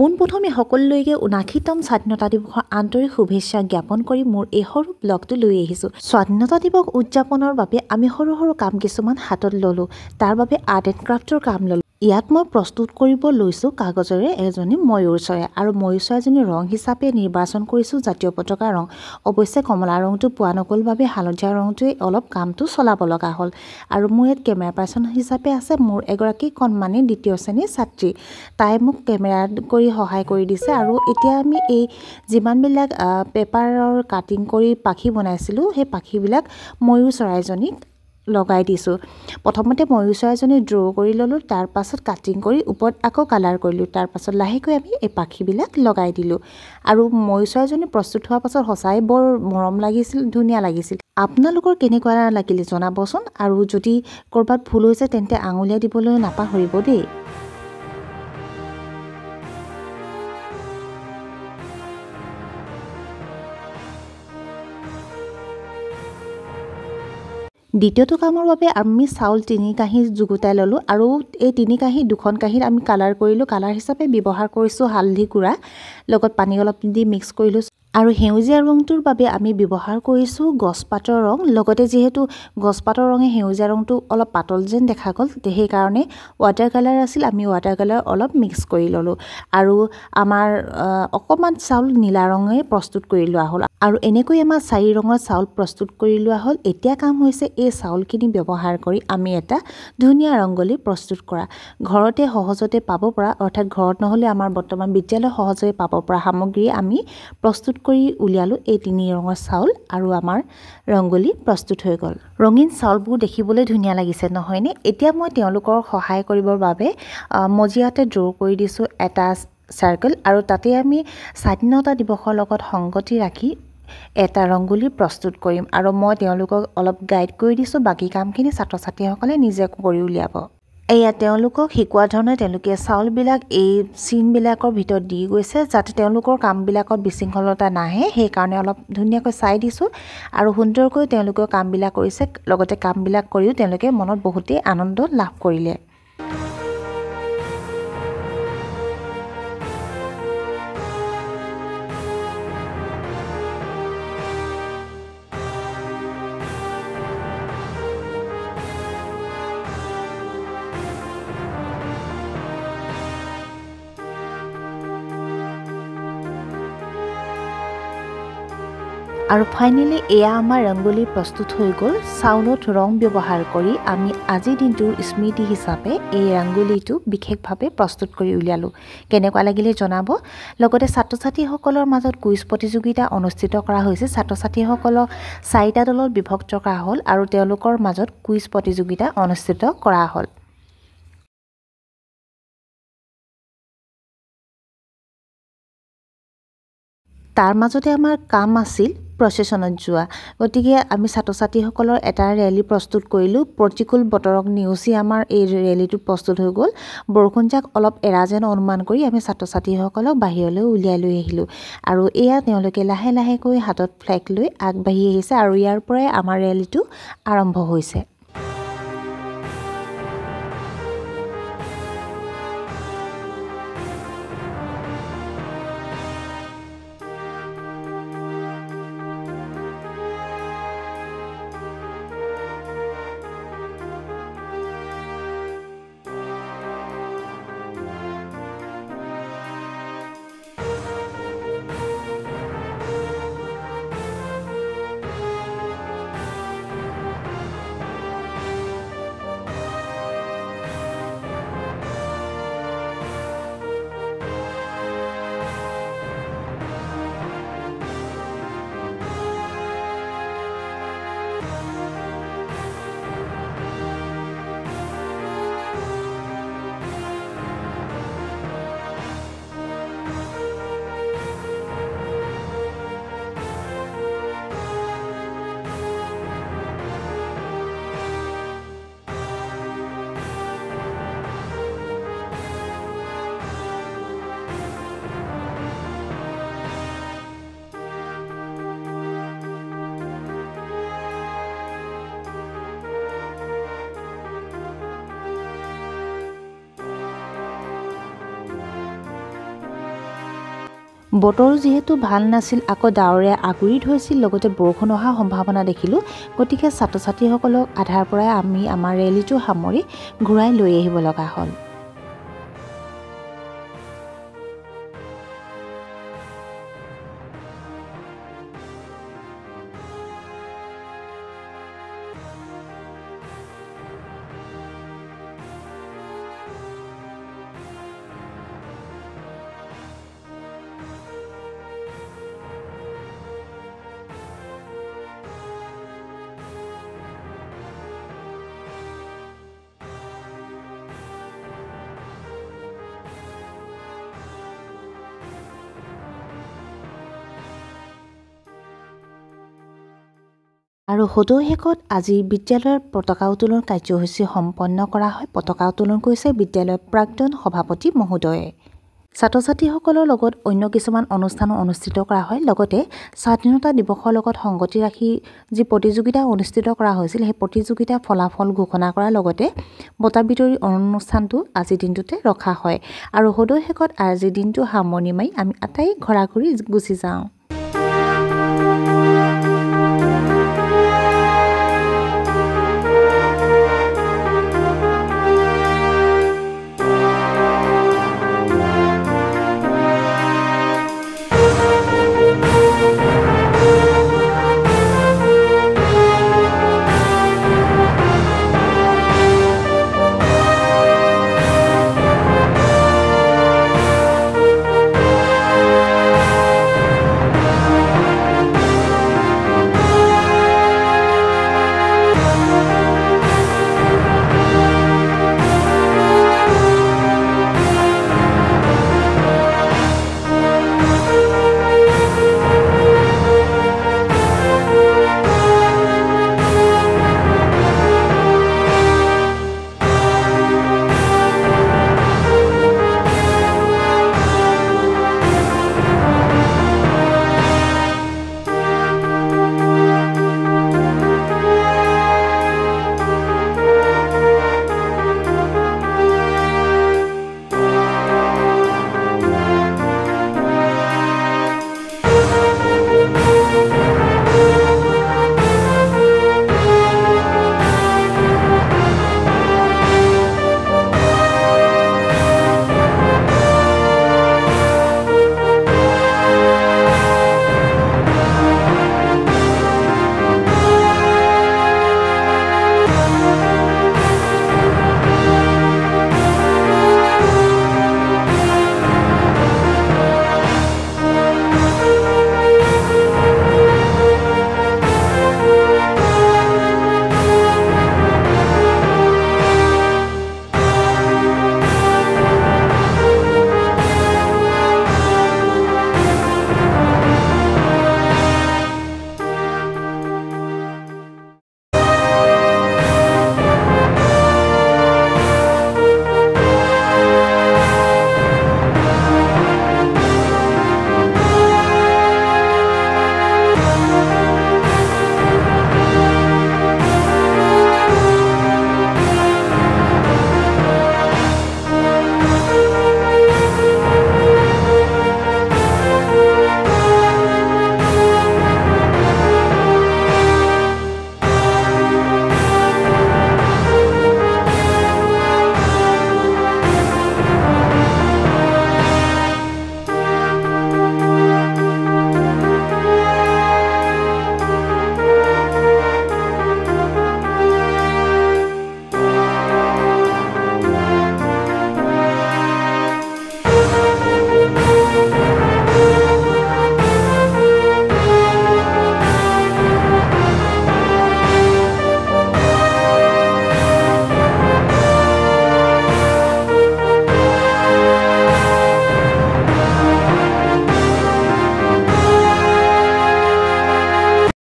পোনপ্ৰথমে সকলোলৈকে ৭৯তম স্বাধীনতা দিৱসৰ আন্তৰিক শুভেচ্ছা জ্ঞাপন কৰি মোৰ এই সৰু ব্লগটো লৈ আহিছোঁ। স্বাধীনতা দিৱস উদযাপনৰ বাবে আমি সৰু সৰু কাম কিছুমান হাতত ল'লোঁ। তাৰ বাবে আৰ্ট এণ্ড ক্ৰাফ্টৰ কাম ল'লোঁ। ইয়াত মই প্ৰস্তুত কৰিব লৈছোঁ কাগজেৰে এজনী ময়ূৰ চৰাই আৰু ময়ূৰ চৰাইজনীৰ ৰং হিচাপে নিৰ্বাচন কৰিছোঁ জাতীয় পতাকা ৰং। অৱশ্যে কমলা ৰংটো পোৱা নগ'ল বাবে হালধীয়া ৰংটোৱে অলপ কামটো চলাব লগা হ'ল। আৰু মোৰ ইয়াত কেমেৰা পাৰ্চন হিচাপে আছে মোৰ এগৰাকী কণমানি দ্বিতীয় শ্ৰেণীৰ ছাত্ৰী। তাই মোক কেমেৰা কৰি সহায় কৰি দিছে। আৰু এতিয়া আমি এই যিমানবিলাক পেপাৰৰ কাটিং কৰি পাখি বনাইছিলোঁ সেই পাখিবিলাক ময়ূৰ চৰাইজনীক লগাই দিছোঁ। প্ৰথমতে ময়ূৰ চৰাইজনী ড্ৰ কৰি ল'লোঁ, তাৰ পাছত কাটিং কৰি ওপৰত আকৌ কালাৰ কৰিলোঁ, তাৰ পাছত লাহেকৈ আমি এই পাখিবিলাক লগাই দিলোঁ। আৰু ময়ূৰ চৰাইজনী প্ৰস্তুত হোৱাৰ পাছত সঁচাই বৰ মৰম লাগিছিল, ধুনীয়া লাগিছিল। আপোনালোকৰ কেনেকুৱা লাগিলে জনাবচোন। আৰু যদি ক'ৰবাত ভুল হৈছে তেন্তে আঙুলিয়াই দিবলৈ নাপাহৰিব দেই। দ্বিতীয়টো কামৰ বাবে আমি চাউল ৩ কাঁহী যুগুতাই ল'লোঁ আৰু এই ৩ কাঁহী 2খন কাঁহীত আমি কালাৰ কৰিলোঁ। কালাৰ হিচাপে ব্যৱহাৰ কৰিছোঁ হালধি গুড়া, লগত পানী অলপ দি মিক্স কৰিলোঁ। আৰু সেউজীয়া ৰংটোৰ বাবে আমি ব্যৱহাৰ কৰিছোঁ গছপাতৰ ৰং। লগতে যিহেতু গছপাতৰ ৰঙে সেউজীয়া ৰংটো অলপ পাতল যেন দেখা গ'ল, সেইকাৰণে ৱাটাৰ কালাৰ আছিল, আমি ৱাটাৰ কালাৰ অলপ মিক্স কৰি ল'লোঁ। আৰু আমাৰ অকণমান চাউল নীলা ৰঙে প্ৰস্তুত কৰি লোৱা হ'ল। আৰু এনেকৈ আমাৰ 4 ৰঙৰ চাউল প্ৰস্তুত কৰি লোৱা হ'ল। এতিয়া কাম হৈছে এই চাউলখিনি ব্যৱহাৰ কৰি আমি এটা ধুনীয়া ৰংগলী প্ৰস্তুত কৰা। ঘৰতে সহজতে পাব পৰা, অৰ্থাৎ ঘৰত নহ'লে আমাৰ বৰ্তমান বিদ্যালয় সহজে পাব পৰা সামগ্ৰী আমি প্ৰস্তুত কৰি উলিয়ালোঁ। এই 3 ৰঙৰ চাউল আৰু আমাৰ ৰংগলী প্ৰস্তুত হৈ গ'ল। ৰঙীন চাউলবোৰ দেখিবলৈ ধুনীয়া লাগিছে নহয়নে? এতিয়া মই তেওঁলোকৰ সহায় কৰিবৰ বাবে মজিয়াতে ড্ৰ কৰি দিছোঁ এটা চাৰ্কেল, আৰু তাতে আমি স্বাধীনতা দিৱসৰ লগত সংগতি ৰাখি এটা ৰংগলী প্ৰস্তুত কৰিম। আৰু মই তেওঁলোকক অলপ গাইড কৰি দিছোঁ, বাকী কামখিনি ছাত্ৰ ছাত্ৰীসকলে নিজে কৰি উলিয়াব। এয়া তেওঁলোকক শিকোৱা ধৰণে তেওঁলোকে চাউলবিলাক এই চিনবিলাকৰ ভিতৰত দি গৈছে, যাতে তেওঁলোকৰ কামবিলাকত বিশৃংখলতা নাহে, সেইকাৰণে অলপ ধুনীয়াকৈ চাই দিছোঁ। আৰু সুন্দৰকৈ তেওঁলোকে কামবিলাক কৰিছে, লগতে কামবিলাক কৰিও তেওঁলোকে মনত বহুতেই আনন্দ লাভ কৰিলে। আৰু ফাইনেলি এয়া আমাৰ ৰংগলী প্ৰস্তুত হৈ গ'ল। চাউলত ৰং ব্যৱহাৰ কৰি আমি আজিৰ দিনটোৰ স্মৃতি হিচাপে এই ৰংগলীটো বিশেষভাৱে প্ৰস্তুত কৰি উলিয়ালোঁ। কেনেকুৱা লাগিলে জনাব। লগতে ছাত্ৰ ছাত্ৰীসকলৰ মাজত কুইজ প্ৰতিযোগিতা অনুষ্ঠিত কৰা হৈছে। ছাত্ৰ ছাত্ৰীসকলক 4টা দলত বিভক্ত কৰা হ'ল আৰু তেওঁলোকৰ মাজত কুইজ প্ৰতিযোগিতা অনুষ্ঠিত কৰা হ'ল। তাৰ মাজতে আমাৰ কাম আছিল প্ৰচেছনত যোৱা। গতিকে আমি ছাত্ৰ ছাত্ৰীসকলৰ এটা ৰেলী প্ৰস্তুত কৰিলোঁ। প্ৰতিকূল বতৰক নেওচি আমাৰ এই ৰেলীটো প্ৰস্তুত হৈ গ'ল। বৰষুণজাক অলপ এৰা যেন অনুমান কৰি আমি ছাত্ৰ ছাত্ৰীসকলক বাহিৰলৈ উলিয়াই লৈ আহিলোঁ। আৰু এয়া তেওঁলোকে লাহে লাহেকৈ হাতত ফ্লেগ লৈ আগবাঢ়ি আহিছে, আৰু ইয়াৰ পৰাই আমাৰ ৰেলীটো আৰম্ভ হৈছে। বতৰ যিহেতু ভাল নাছিল, আকৌ ডাৱৰে আগুৰি ধৰিছিল, লগতে বৰষুণ অহাৰ সম্ভাৱনা দেখিলোঁ। গতিকে ছাত্ৰ ছাত্ৰীসকলক আধাৰ পৰাই আমি আমাৰ ৰেলীটো সামৰি ঘূৰাই লৈ আহিব লগা হ'ল। আৰু সদৌ আজি বিদ্যালয়ৰ পতাকা উত্তোলন কাৰ্যসূচী সম্পন্ন কৰা হয়। পতাকা উত্তোলন কৰিছে বিদ্যালয়ৰ প্ৰাক্তন সভাপতি মহোদয়ে। ছাত্ৰ ছাত্ৰীসকলৰ লগত অন্য কিছুমান অনুষ্ঠানো অনুষ্ঠিত কৰা হয়। লগতে স্বাধীনতা দিৱসৰ লগত সংগতি ৰাখি যি প্ৰতিযোগিতা অনুষ্ঠিত কৰা হৈছিল, সেই প্ৰতিযোগিতাৰ ফলাফল ঘোষণা কৰাৰ লগতে বঁটা বিতৰণ অনুষ্ঠানটো আজিৰ দিনটোতে ৰখা হয়। আৰু সদৌ আজিৰ দিনটো সামৰণি মাৰি আমি আটাই ঘৰা ঘূৰি গুচি যাওঁ।